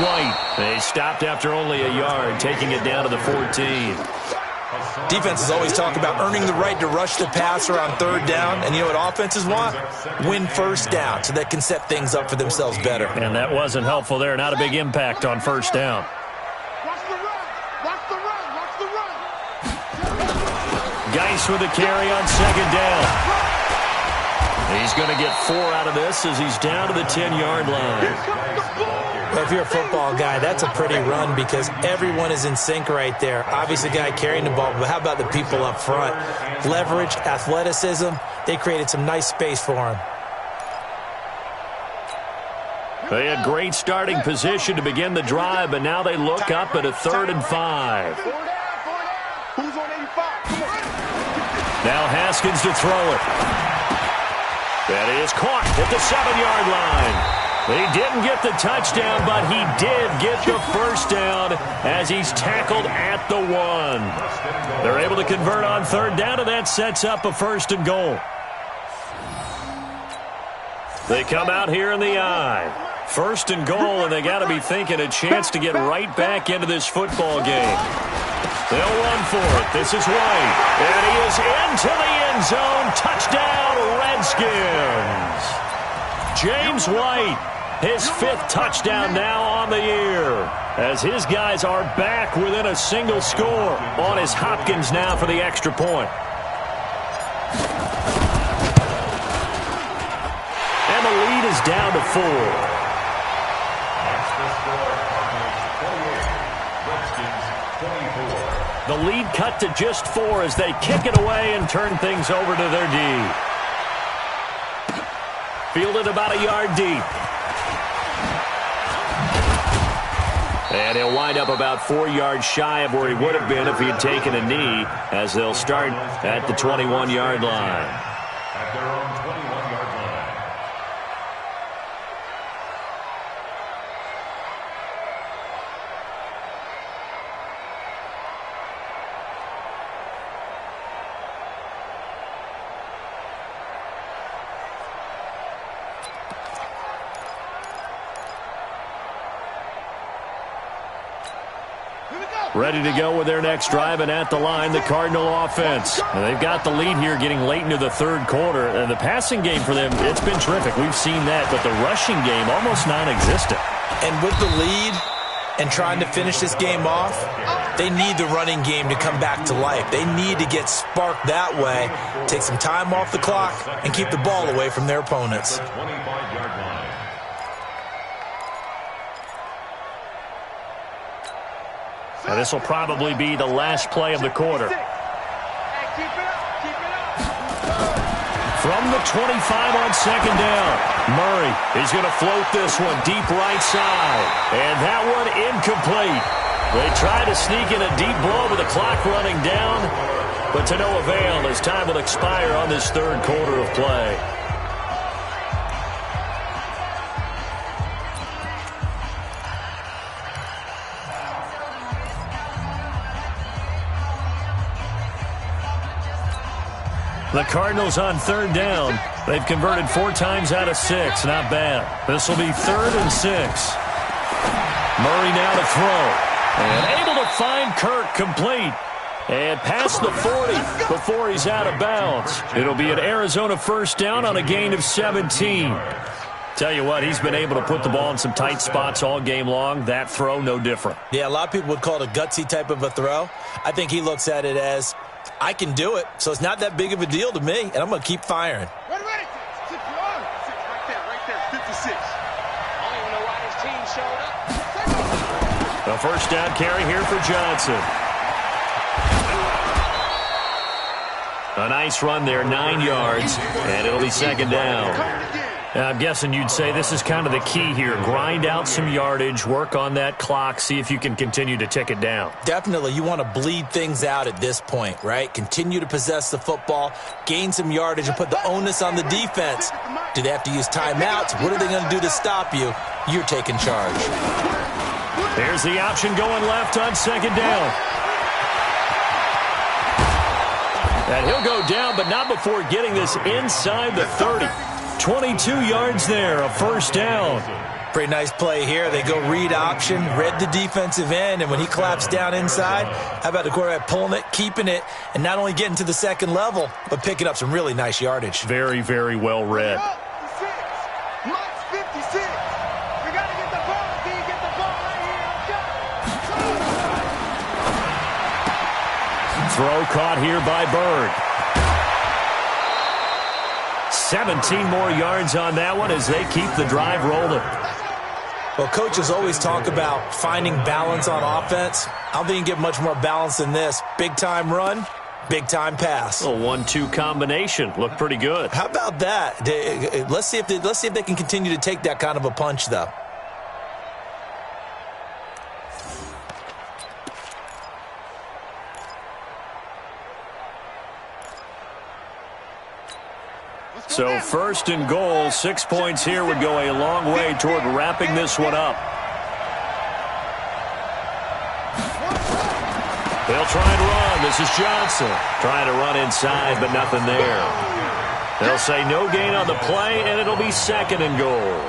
White. They stopped after only a yard, taking it down to the 14. Defenses always talk about earning the right to rush the passer on 3rd down, and you know what offenses want? Win 1st down so they can set things up for themselves better. And that wasn't helpful there. Not a big impact on 1st down. Watch the run. Geis with a carry on 2nd down. He's going to get 4 out of this as he's down to the 10-yard line. Well, if you're a football guy, that's a pretty run because everyone is in sync right there. Obviously, the guy carrying the ball, but how about the people up front? Leverage, athleticism, they created some nice space for him. They had great starting position to begin the drive, but now they look up at a 3rd and 5. Who's on 85? Now Haskins to throw it. That is caught at the 7-yard line. He didn't get the touchdown, but he did get the 1st down as he's tackled at the 1. They're able to convert on 3rd down, and that sets up a 1st and goal. They come out here in the I. 1st and goal, and they got to be thinking a chance to get right back into this football game. They'll run for it. This is White. And he is into the end zone. Touchdown, Redskins. James White, his 5th touchdown now on the year, as his guys are back within a single score. On is Hopkins now for the extra point. And the lead is down to 4. That's the score. Cardinals 28, Redskins 24. The lead cut to just 4 as they kick it away and turn things over to their D. Fielded about a yard deep. And he'll wind up about 4 yards shy of where he would have been if he had taken a knee, as they'll start at the 21-yard line. At their own 21-yard line. Ready to go with their next drive, and at the line, the Cardinal offense. And they've got the lead here getting late into the 3rd quarter. And the passing game for them, it's been terrific. We've seen that, but the rushing game almost non-existent. And with the lead and trying to finish this game off, they need the running game to come back to life. They need to get sparked that way, take some time off the clock, and keep the ball away from their opponents. 25-yard line. Now, this will probably be the last play of the quarter. From the 25 on 2nd down, Murray is going to float this one deep right side. And that one incomplete. They try to sneak in a deep blow with the clock running down, but to no avail as time will expire on this 3rd quarter of play. The Cardinals on 3rd down. They've converted 4 times out of 6. Not bad. This will be 3rd and 6. Murray now to throw. And able to find Kirk complete. And past the 40 before he's out of bounds. It'll be an Arizona 1st down on a gain of 17. Tell you what, he's been able to put the ball in some tight spots all game long. That throw, no different. Yeah, a lot of people would call it a gutsy type of a throw. I think he looks at it as, I can do it, so it's not that big of a deal to me, and I'm going to keep firing. Right there, 56. I don't even know why this team showed up. A 1st down carry here for Johnson. A nice run there, 9 yards, and it'll be 2nd down. I'm guessing you'd say this is kind of the key here. Grind out some yardage, work on that clock, see if you can continue to tick it down. Definitely. You want to bleed things out at this point, right? Continue to possess the football, gain some yardage, and put the onus on the defense. Do they have to use timeouts? What are they going to do to stop you? You're taking charge. There's the option going left on 2nd down. And he'll go down, but not before getting this inside the 30. 22 yards there, a 1st down. Pretty nice play here. They go read option, read the defensive end, and when he collapsed down inside, how about the quarterback pulling it, keeping it, and not only getting to the 2nd level, but picking up some really nice yardage. Very, very well read. Throw caught here by Bird. 17 more yards on that one as they keep the drive rolling. Well, coaches always talk about finding balance on offense. I don't think you can get much more balance than this. Big-time run, big-time pass. A 1-2 combination. Looked pretty good. How about that? Let's see if they can continue to take that kind of a punch, though. So 1st and goal, 6 points here would go a long way toward wrapping this one up. They'll try and run. This is Johnson. Trying to run inside, but nothing there. They'll say no gain on the play, and it'll be 2nd and goal.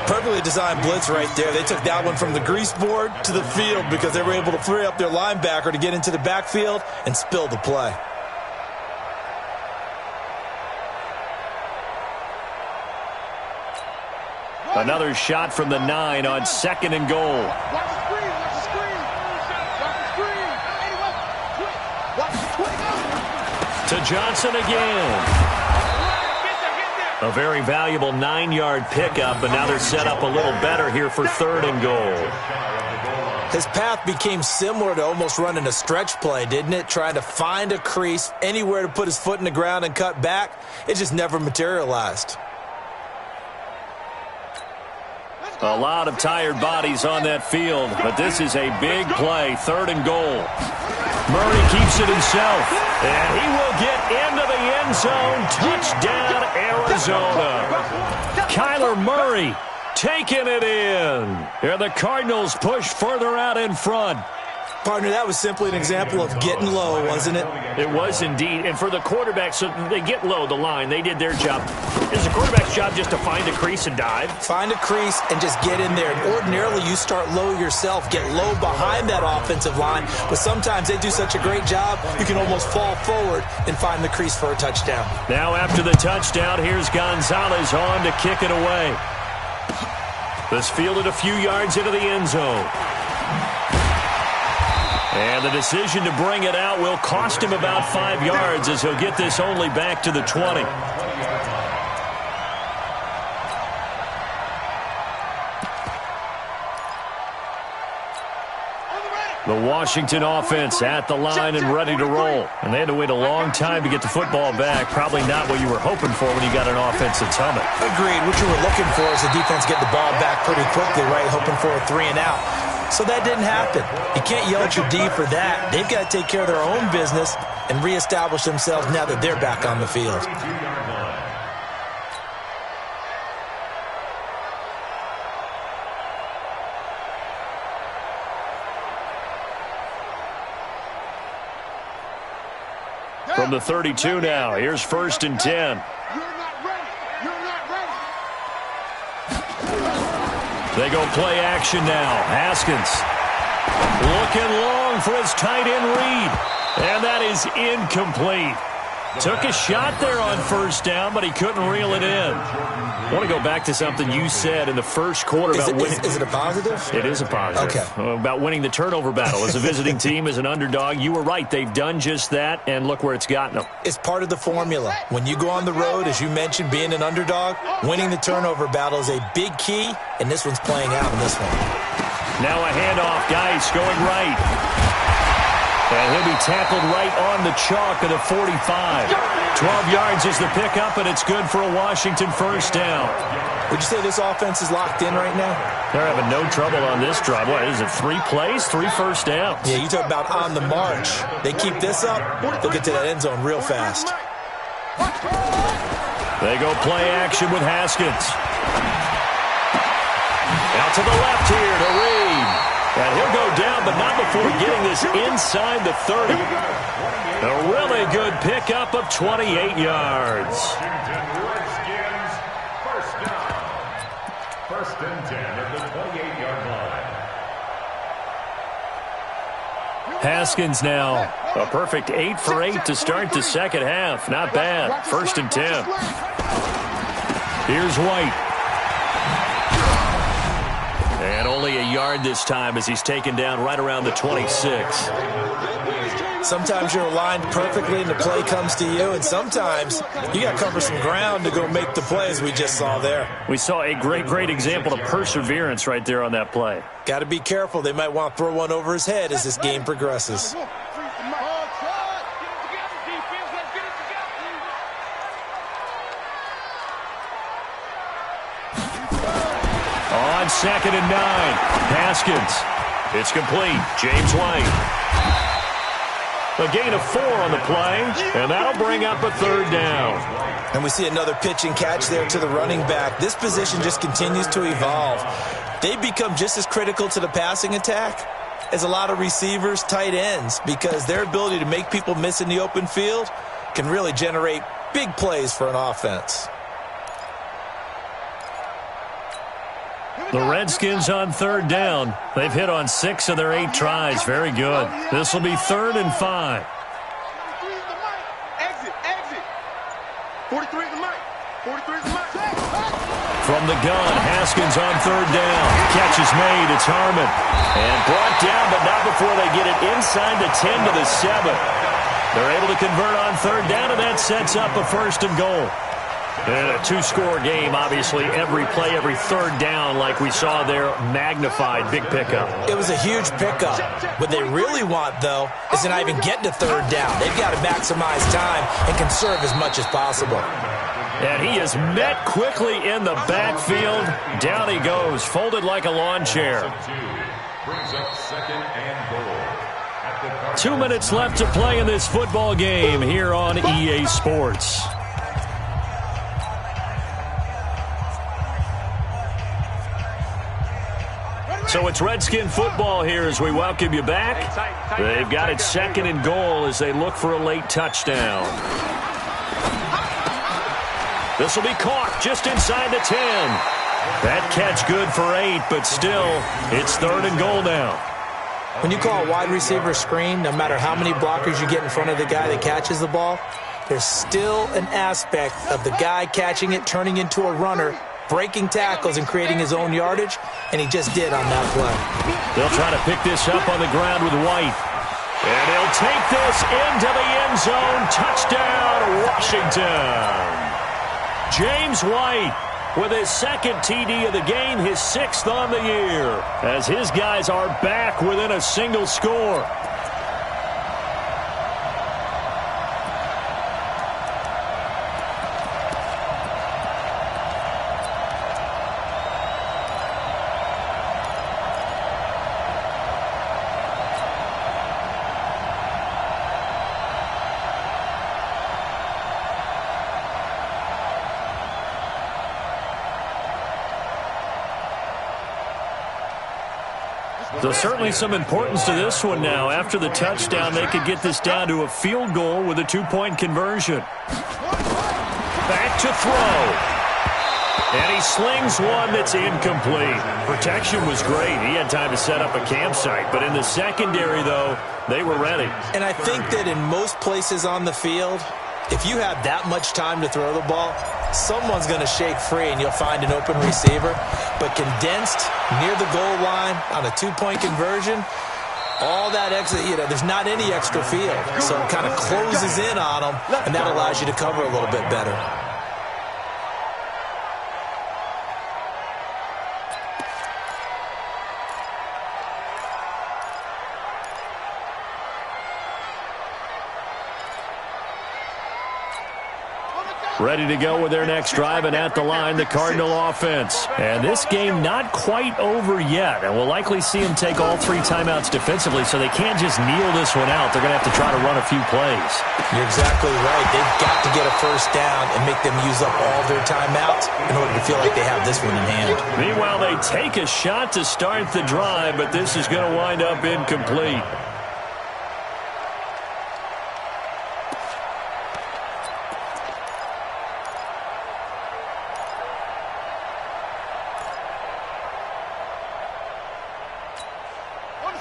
Perfectly designed blitz right there. They took that one from the grease board to the field because they were able to free up their linebacker to get into the backfield and spill the play. Another shot from the 9 on 2nd and goal. To Johnson again. A very valuable 9-yard pickup, and now they're set up a little better here for 3rd and goal. His path became similar to almost running a stretch play, didn't it? Trying to find a crease, anywhere to put his foot in the ground and cut back. It just never materialized. A lot of tired bodies on that field, but this is a big play, 3rd and goal. Murray keeps it himself, and he will get into the end zone. Touchdown, Arizona. Kyler Murray taking it in. And the Cardinals push further out in front. Partner, that was simply an example of getting low, wasn't it? It was indeed. And for the quarterback, so they get low the line. They did their job. It's the quarterback's job just to find a crease and dive. Find a crease and just get in there. And ordinarily, you start low yourself, get low behind that offensive line. But sometimes they do such a great job, you can almost fall forward and find the crease for a touchdown. Now after the touchdown, here's Gonzalez on to kick it away. This fielded a few yards into the end zone. And the decision to bring it out will cost him about 5 yards as he'll get this only back to the 20. The Washington offense at the line and ready to roll. And they had to wait a long time to get the football back. Probably not what you were hoping for when you got an offensive helmet. Agreed. What you were looking for is the defense get the ball back pretty quickly, right? Hoping for a 3 and out. So that didn't happen. You can't yell at your D for that. They've got to take care of their own business and reestablish themselves now that they're back on the field. From the 32 now, here's 1st and 10. They go play action now. Haskins looking long for his tight end read. And that is incomplete. Took a shot there on 1st down, but he couldn't reel it in. I want to go back to something you said in the first quarter about winning. Is it a positive? It is a positive. Okay. About winning the turnover battle. As a visiting team, as an underdog, you were right. They've done just that, and look where it's gotten them. It's part of the formula. When you go on the road, as you mentioned, being an underdog, winning the turnover battle is a big key, and this one's playing out in this one. Now a handoff. Geis going right. And he'll be tackled right on the chalk of the 45. 12 yards is the pickup, and it's good for a Washington 1st down. Would you say this offense is locked in right now? They're having no trouble on this drive. What is it, 3 plays, 3 first downs? Yeah, you talk about on the march. They keep this up, they'll get to that end zone real fast. They go play action with Haskins. Out to the left here to Reed. And he'll go down, but not before getting this inside the 30. A really good pickup of 28 yards. Redskins, 1st down. 1st and 10 at the 28-yard line. Haskins now a perfect 8 for 8 to start the second half. Not bad. 1st and 10. Here's White. And only a yard this time as he's taken down right around the 26. Sometimes you're aligned perfectly and the play comes to you, and sometimes you got to cover some ground to go make the play, as we just saw there. We saw a great example of perseverance right there on that play. Got to be careful. They might want to throw one over his head as this game progresses. On 2nd and 9, Haskins. It's complete. James White. A gain of 4 on the play, and that'll bring up a 3rd down. And we see another pitch and catch there to the running back. This position just continues to evolve. They've become just as critical to the passing attack as a lot of receivers, tight ends, because their ability to make people miss in the open field can really generate big plays for an offense. The Redskins on third down. They've hit on 6 of their 8 tries. Very good. This will be 3rd and 5. Exit. 43 is the mic. 43 is the mic. From the gun, Haskins on third down. Catch is made. It's Harmon. And brought down, but not before they get it inside the 10 to the 7. They're able to convert on third down, and that sets up a 1st and goal. And a 2-score game, obviously, every play, every third down, like we saw there, magnified, big pickup. It was a huge pickup. What they really want, though, is to not even get to third down. They've got to maximize time and conserve as much as possible. And he is met quickly in the backfield. Down he goes, folded like a lawn chair. Brings up 2nd and goal. 2 minutes left to play in this football game here on EA Sports. So it's Redskin football here as we welcome you back. They've got it 2nd and goal as they look for a late touchdown. This will be caught just inside the 10. That catch good for 8, but still, it's 3rd and goal now. When you call a wide receiver screen, no matter how many blockers you get in front of the guy that catches the ball, there's still an aspect of the guy catching it, turning into a runner, breaking tackles and creating his own yardage, and he just did on that play. They'll try to pick this up on the ground with White. And he'll take this into the end zone. Touchdown, Washington. James White with his 2nd TD of the game, his 6th on the year, as his guys are back within a single score. So certainly some importance to this one now. After the touchdown, they could get this down to a field goal with a 2-point conversion. Back to throw. And he slings one that's incomplete. Protection was great. He had time to set up a campsite. But in the secondary, though, they were ready. And I think that in most places on the field, if you have that much time to throw the ball, someone's going to shake free and you'll find an open receiver. But condensed near the goal line on a 2-point conversion, all that extra, there's not any extra field. So it kind of closes in on them, and that allows you to cover a little bit better. Ready to go with their next drive, and at the line, the Cardinal offense. And this game not quite over yet, and we'll likely see them take all 3 timeouts defensively, so they can't just kneel this one out. They're going to have to try to run a few plays. You're exactly right. They've got to get a first down and make them use up all their timeouts in order to feel like they have this one in hand. Meanwhile, they take a shot to start the drive, but this is going to wind up incomplete.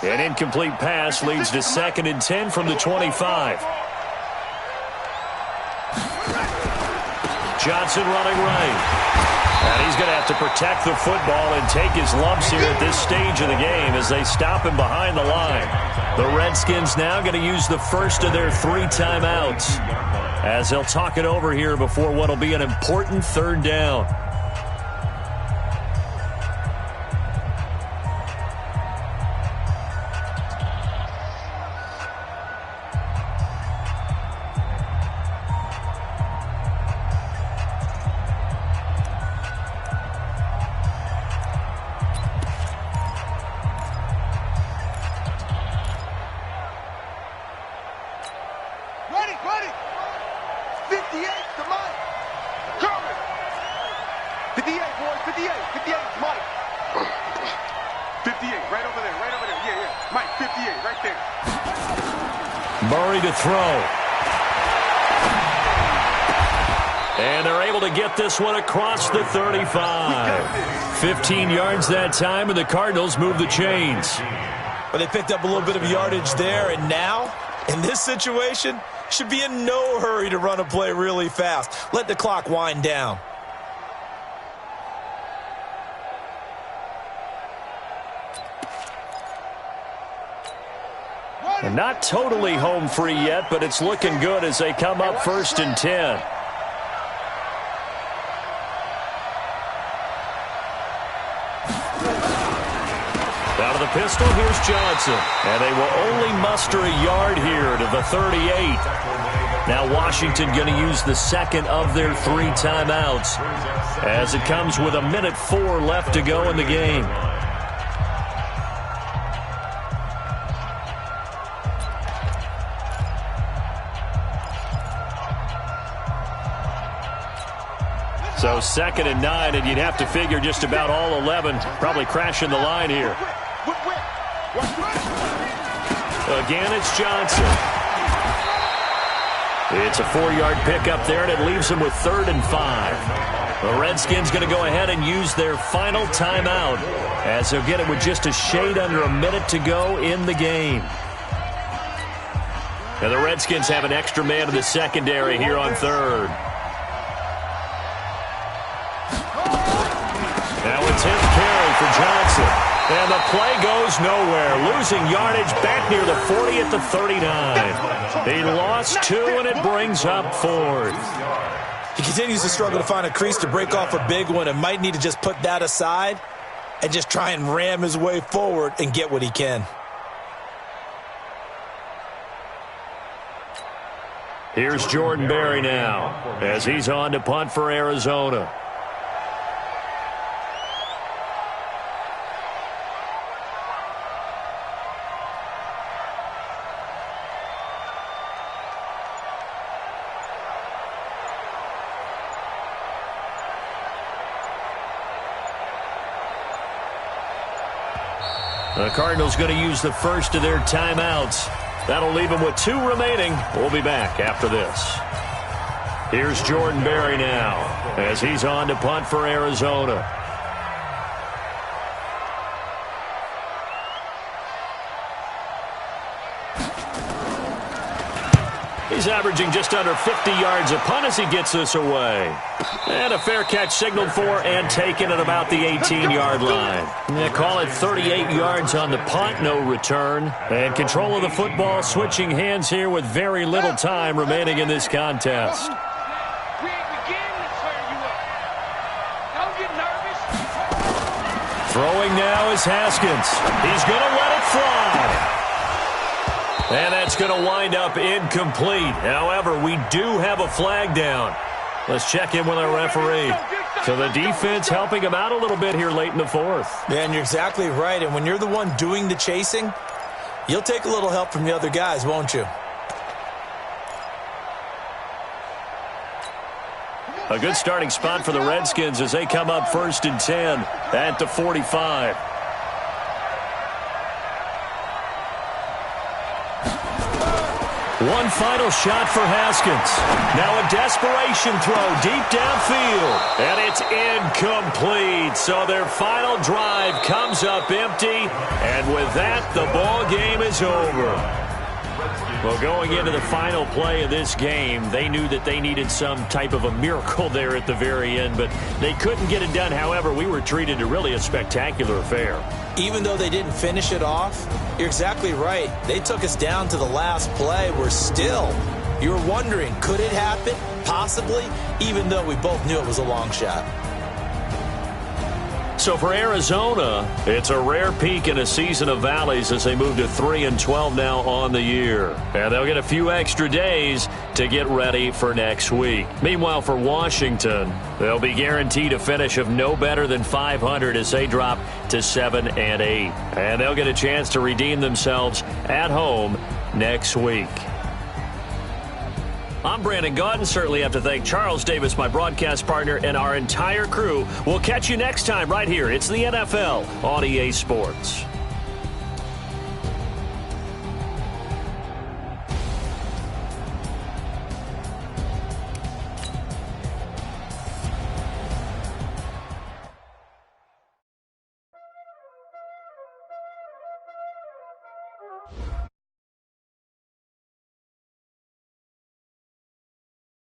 An incomplete pass leads to 2nd and 10 from the 25. Johnson running right. And he's going to have to protect the football and take his lumps here at this stage of the game as they stop him behind the line. The Redskins now going to use the first of their 3 timeouts as they'll talk it over here before what will be an important 3rd down. And they're able to get this one across the 35. 15 yards that time, and the Cardinals move the chains. Well, they picked up a little bit of yardage there, and now, in this situation, should be in no hurry to run a play really fast. Let the clock wind down. And not totally home free yet, but it's looking good as they come up 1st and 10. Out of the pistol, here's Johnson. And they will only muster a yard here to the 38. Now Washington going to use the second of their 3 timeouts as it comes with 1:04 left to go in the game. So 2nd and 9, and you'd have to figure just about all 11 probably crashing the line here. Again, it's Johnson. It's a 4-yard pickup there, and it leaves them with 3rd and 5. The Redskins going to go ahead and use their final timeout as they'll get it with just a shade under a minute to go in the game. And the Redskins have an extra man in the secondary here on 3rd. Now it's his carry for Johnson. And the play goes nowhere. Losing yardage back near the 40 at the 39. He lost 2, and it brings up 4th. He continues to struggle to find a crease to break off a big one and might need to just put that aside and just try and ram his way forward and get what he can. Here's Jordan Berry now as he's on to punt for Arizona. The Cardinals going to use the first of their timeouts. That'll leave them with 2 remaining. We'll be back after this. Here's Jordan Berry now as he's on to punt for Arizona. He's averaging just under 50 yards a punt as he gets this away. And a fair catch signaled for and taken at about the 18-yard line. They call it 38 yards on the punt, no return. And control of the football switching hands here with very little time remaining in this contest. Throwing now is Haskins. He's going to let it fly. And that's going to wind up incomplete. However, we do have a flag down. Let's check in with our referee. So the defense helping him out a little bit here late in the 4th. Yeah, and you're exactly right. And when you're the one doing the chasing, you'll take a little help from the other guys, won't you? A good starting spot for the Redskins as they come up 1st and 10 at the 45. One final shot for Haskins. Now a desperation throw deep downfield. And it's incomplete. So their final drive comes up empty. And with that, the ball game is over. Well, going into the final play of this game, they knew that they needed some type of a miracle there at the very end, but they couldn't get it done. However, we were treated to really a spectacular affair. Even though they didn't finish it off, you're exactly right. They took us down to the last play. We're still, you're wondering, could it happen? Possibly, even though we both knew it was a long shot. So for Arizona, it's a rare peak in a season of valleys as they move to 3-12 now on the year. And they'll get a few extra days to get ready for next week. Meanwhile, for Washington, they'll be guaranteed a finish of no better than 500 as they drop to 7-8. And they'll get a chance to redeem themselves at home next week. I'm Brandon Gaudin. Certainly have to thank Charles Davis, my broadcast partner, and our entire crew. We'll catch you next time right here. It's the NFL on EA Sports.